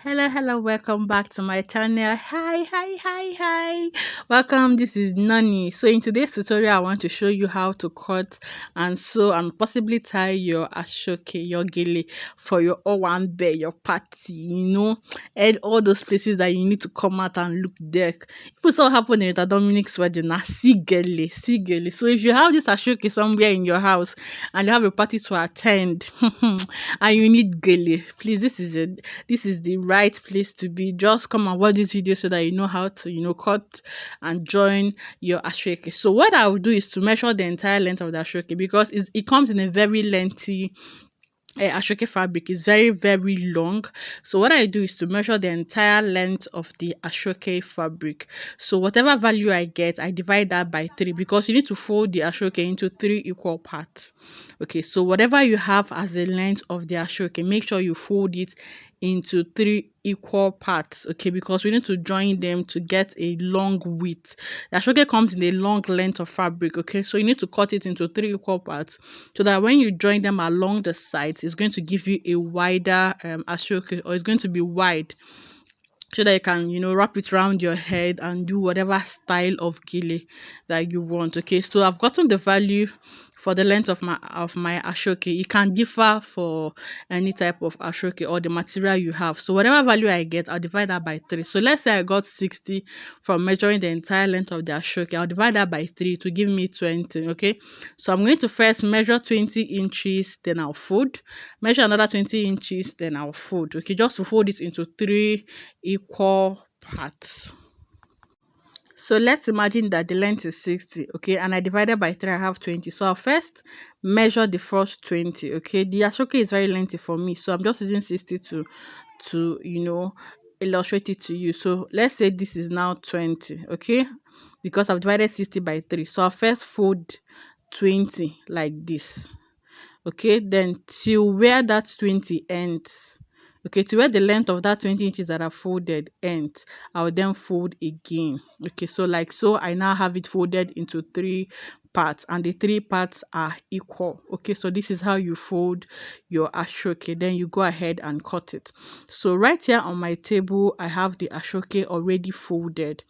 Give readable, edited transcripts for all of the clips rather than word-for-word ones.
Hello, welcome back to my channel. Hi. Welcome, this is Nani. So in today's tutorial, I want to show you how to cut and sew and possibly tie your Asoke, your Gele for your Owanmbe, your party, and all those places that you need to come out and look there. It so happen in Rita Dominic's wedding, na see Gele. So if you have this Asoke somewhere in your house and you have a party to attend and you need Gele, please, this is the right place to be. Just come and watch this video so that you know how to cut and join your Asoke. So what I will do is to measure the entire length of the Asoke, because it comes in a very lengthy Asoke fabric. Is very long. So what I do is to measure the entire length of the Asoke fabric. So whatever value I get, I divide that by 3, because you need to fold the Asoke into 3 equal parts. Okay, so whatever you have as the length of the Asoke, make sure you fold it into 3 equal parts. Okay, because we need to join them to get a long width. The Asoke comes in a long length of fabric. Okay, so you need to cut it into 3 equal parts so that when you join them along the sides, it's going to give you a wider Asoke, or it's going to be wide, so that you can wrap it around your head and do whatever style of Gele that you want. Okay, so I've gotten the value for the length of my Asoke. It can differ for any type of Asoke or the material you have. So whatever value I get, I'll divide that by 3. So let's say I got 60 from measuring the entire length of the Asoke. I'll divide that by 3 to give me 20. Okay, so I'm going to first measure 20 inches, then I'll fold, measure another 20 inches, then I'll fold. Okay, just to fold it into 3 equal parts. So let's imagine that the length is 60, okay, and I divided by 3, I have 20. So I'll first measure the first 20. Okay, the Asoke is very lengthy for me, so I'm just using 60 to illustrate it to you. So let's say this is now 20, okay, because I've divided 60 by 3. So I'll first fold 20 like this. Okay, then till where that 20 ends. Okay, to where the length of that 20 inches that I folded ends, I'll then fold again. Okay, so like so, I now have it folded into 3 parts, and the 3 parts are equal. Okay, so this is how you fold your Asoke. Then you go ahead and cut it. So right here on my table, I have the Asoke already folded.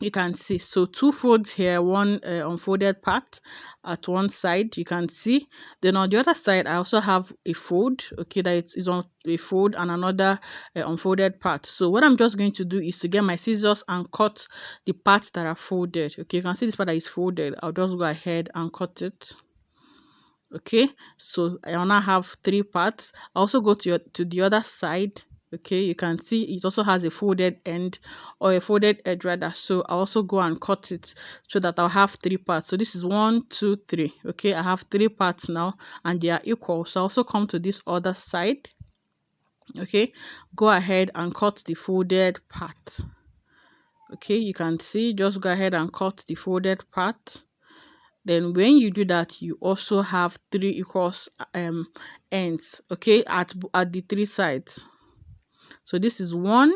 You can see, so 2 folds here, one unfolded part at one side, you can see. Then on the other side, I also have a fold, okay, that is on a fold, and another unfolded part. So what I'm just going to do is to get my scissors and cut the parts that are folded. Okay, you can see this part that is folded. I'll just go ahead and cut it. Okay, so I now have 3 parts. I also go to the other side. Okay, you can see it also has a folded end, or a folded edge rather. So I also go and cut it so that I'll have 3 parts. So this is 1 2 3. Okay, I have 3 parts now, and they are equal. So I also come to this other side. Okay, go ahead and cut the folded part. Okay, you can see, just go ahead and cut the folded part. Then when you do that, you also have 3 equal ends, okay, at the 3 sides. So this is 1,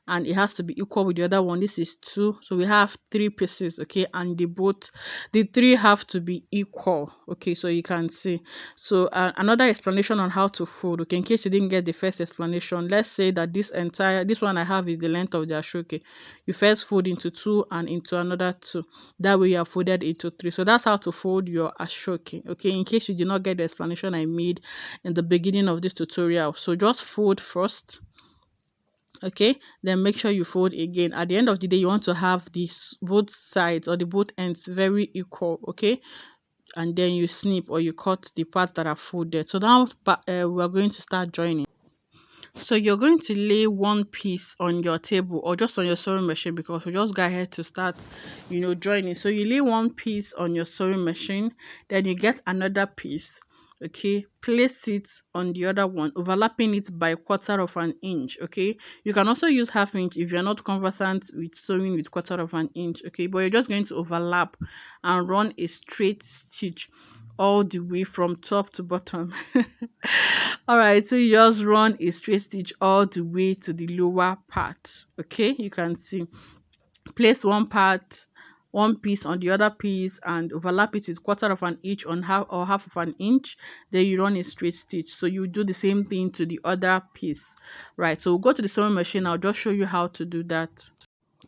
and it has to be equal with the other one. This is 2, so we have 3 pieces. Okay, and the 3 have to be equal. Okay, so you can see. So another explanation on how to fold. Okay, in case you didn't get the first explanation, let's say that this one I have is the length of the Asoke. You first fold into 2 and into another 2. That way you are folded into 3. So that's how to fold your Asoke. Okay, in case you did not get the explanation I made in the beginning of this tutorial. So just fold first. Okay, then make sure you fold again. At the end of the day, you want to have these both sides, or the both ends, very equal. Okay, and then you snip or you cut the parts that are folded. So now we are going to start joining. So you're going to lay one piece on your table, or just on your sewing machine, because we just go ahead to start joining. So you lay one piece on your sewing machine, then you get another piece. Okay, place it on the other one, overlapping it by 1/4 of an inch. Okay, you can also use 1/2 inch if you're not conversant with sewing with 1/4 of an inch. Okay, but you're just going to overlap and run a straight stitch all the way from top to bottom. All right, so you just run a straight stitch all the way to the lower part. Okay, you can see, place one part one piece on the other piece and overlap it with quarter of an inch on half or half of an inch, then you run a straight stitch. So you do the same thing to the other piece, right? So we'll go to the sewing machine. I'll just show you how to do that.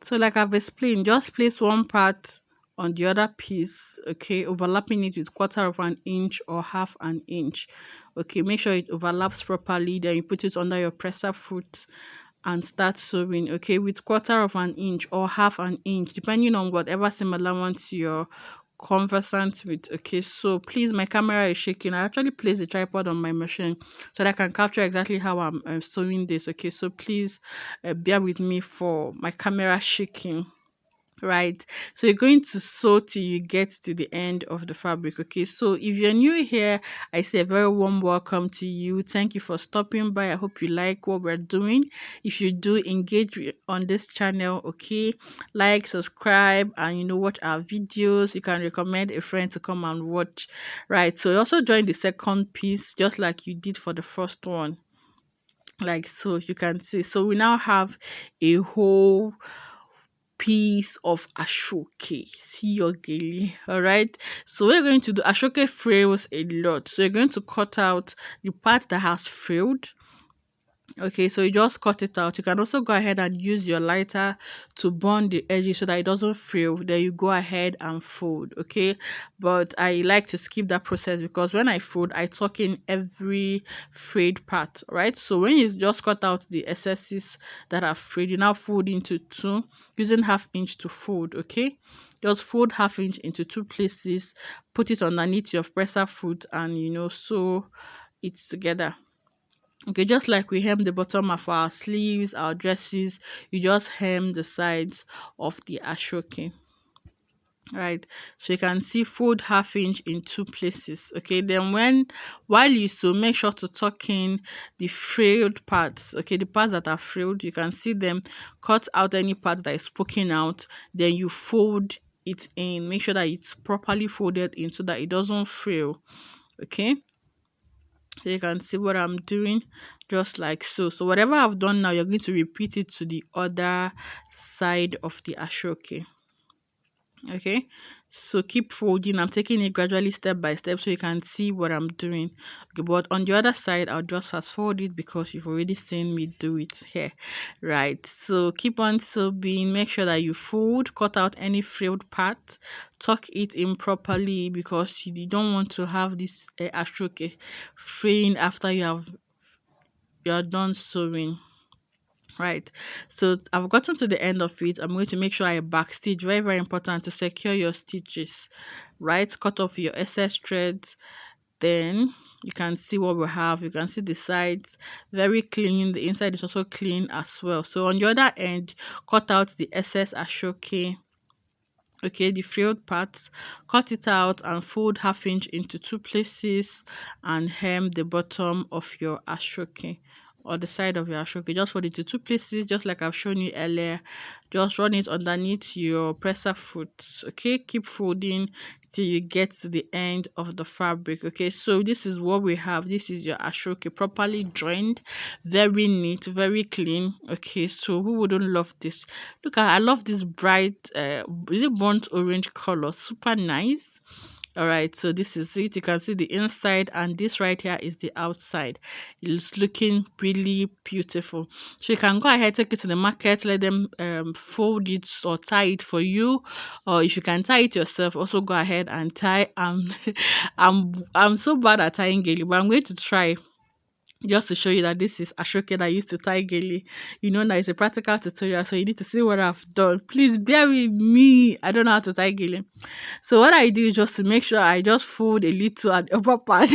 So like I've explained, just place one part on the other piece, okay, overlapping it with quarter of an inch or half an inch. Okay, make sure it overlaps properly, then you put it under your presser foot and start sewing, okay, with quarter of an inch or half an inch, depending on whatever similar ones you're conversant with. Okay, so please, my camera is shaking. I actually placed the tripod on my machine so that I can capture exactly how I'm sewing this. Okay, so please bear with me for my camera shaking. Right, so you're going to sew till you get to the end of the fabric. Okay, so if you're new here, I say a very warm welcome to you. Thank you for stopping by. I hope you like what we're doing. If you do, engage on this channel. Okay, like, subscribe, and watch our videos. You can recommend a friend to come and watch. Right, so you also join the second piece just like you did for the first one, like so. You can see, so we now have a whole piece of Aso-Oke. See your gele. All right, so we're going to do Aso-Oke frills a lot, so you're going to cut out the part that has frilled. Okay, so you just cut it out. You can also go ahead and use your lighter to burn the edges so that it doesn't frill. Then you go ahead and fold. Okay, but I like to skip that process because when I fold, I tuck in every frayed part. Right, so when you just cut out the excesses that are frayed, you now fold into two using half inch to fold. Okay, just fold half inch into two places, put it underneath your presser foot, and sew it together. Okay, just like we hem the bottom of our sleeves, our dresses, you just hem the sides of the Aso-Oke. Right, so you can see fold half inch in two places. Okay, then while you sew, make sure to tuck in the frayed parts. Okay, the parts that are frayed, you can see them. Cut out any part that is poking out, then you fold it in. Make sure that it's properly folded in so that it doesn't frill. Okay, so you can see what I'm doing, just like so. So whatever I've done now, you're going to repeat it to the other side of the Aso-Oke. Okay, so keep folding. I'm taking it gradually, step by step, so you can see what I'm doing. Okay, but on the other side, I'll just fast forward it because you've already seen me do it here. Right, so keep on sewing. Make sure that you fold, cut out any frilled part, tuck it in properly because you don't want to have this Aso-Oke fraying after you're done sewing. Right, so I've gotten to the end of it. I'm going to make sure I backstitch. Very, very important to secure your stitches. Right, cut off your excess threads. Then you can see what we have. You can see the sides very clean, the inside is also clean as well. So on the other end, cut out the excess Aso-Oke. Okay, the frilled parts, cut it out and fold half inch into two places and hem the bottom of your Aso-Oke or the side of your Aso-Oke. Just fold it to two places, just like I've shown you earlier. Just run it underneath your presser foot. Okay, keep folding till you get to the end of the fabric. Okay, so this is what we have. This is your Aso-Oke, properly joined, very neat, very clean. Okay, so who wouldn't love this? Look, I love this bright is it burnt orange color, super nice. All right, so this is it. You can see the inside, and this right here is the outside. It's looking really beautiful. So you can go ahead, take it to the market, let them fold it or tie it for you, or if you can tie it yourself, also go ahead and tie. I'm so bad at tying gele, but I'm going to try just to show you that this is Aso-Oke that I used to tie gele. Now it's a practical tutorial, so you need to see what I've done. Please bear with me. I don't know how to tie gele. So what I do is just to make sure I just fold a little at the upper part.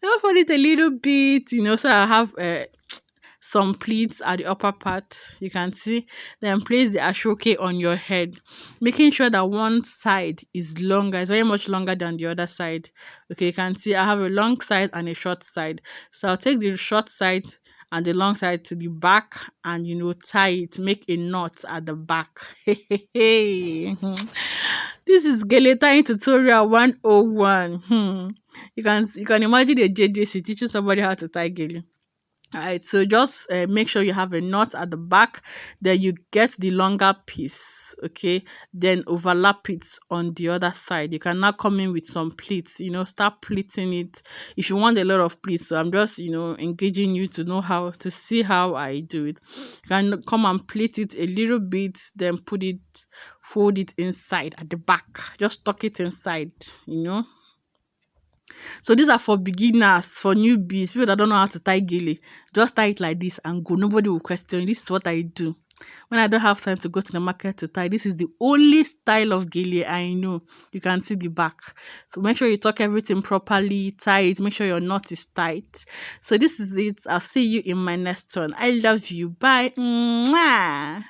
I'll fold it a little bit, so I have some pleats at the upper part. You can see. Then place the Aso-Oke on your head, making sure that one side is longer. It's very much longer than the other side. Okay, you can see I have a long side and a short side. So I'll take the short side and the long side to the back and tie it, make a knot at the back. This is gele tying tutorial 101. You can imagine a JJC teaching somebody how to tie gele. Alright, so just make sure you have a knot at the back, then you get the longer piece, okay, then overlap it on the other side. You can now come in with some pleats, start pleating it if you want a lot of pleats. So I'm just, engaging you to know how to see how I do it. You can come and pleat it a little bit, then fold it inside at the back, just tuck it inside. So these are for beginners, for newbies, people that don't know how to tie gele. Just tie it like this and go. Nobody will question. This is what I do. When I don't have time to go to the market to tie, this is the only style of gele I know. You can see the back. So make sure you tuck everything properly, tie it, make sure your knot is tight. So this is it. I'll see you in my next one. I love you. Bye. Mwah.